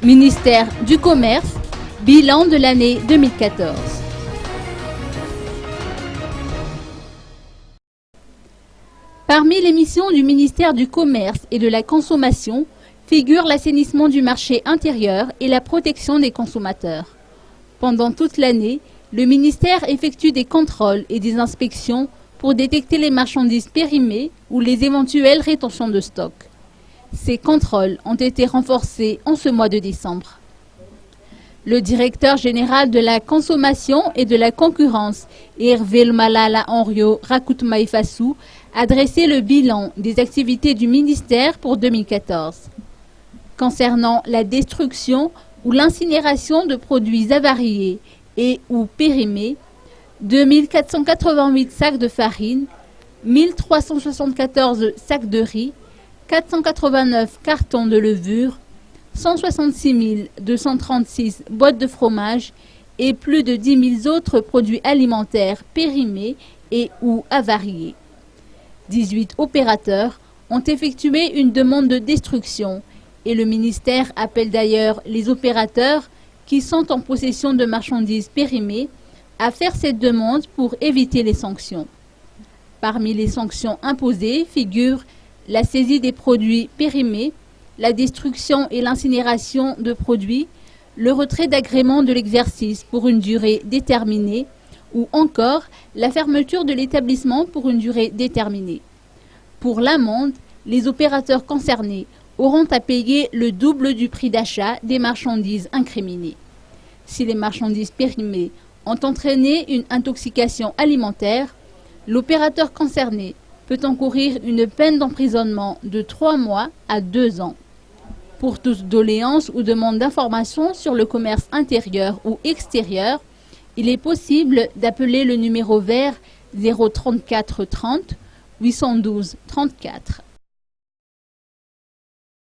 Ministère du Commerce, bilan de l'année 2014. Parmi les missions du ministère du Commerce et de la Consommation figurent l'assainissement du marché intérieur et la protection des consommateurs. Pendant toute l'année, le ministère effectue des contrôles et des inspections pour détecter les marchandises périmées ou les éventuelles rétentions de stock. Ces contrôles ont été renforcés en ce mois de décembre. Le directeur général de la Consommation et de la Concurrence, Hervé Malala Henrio Rakoutmaïfassou, a dressé le bilan des activités du ministère pour 2014. Concernant la destruction ou l'incinération de produits avariés et ou périmés, 2488 sacs de farine, 1374 sacs de riz, 489 cartons de levure, 166 236 boîtes de fromage et plus de 10 000 autres produits alimentaires périmés et ou avariés. 18 opérateurs ont effectué une demande de destruction et le ministère appelle d'ailleurs les opérateurs qui sont en possession de marchandises périmées à faire cette demande pour éviter les sanctions. Parmi les sanctions imposées figurent la saisie des produits périmés, la destruction et l'incinération de produits, le retrait d'agrément de l'exercice pour une durée déterminée ou encore la fermeture de l'établissement pour une durée déterminée. Pour l'amende, les opérateurs concernés auront à payer le double du prix d'achat des marchandises incriminées. Si les marchandises périmées ont entraîné une intoxication alimentaire, l'opérateur concerné peut encourir une peine d'emprisonnement de 3 mois à 2 ans. Pour toute doléance ou demande d'information sur le commerce intérieur ou extérieur, il est possible d'appeler le numéro vert 034 30 812 34.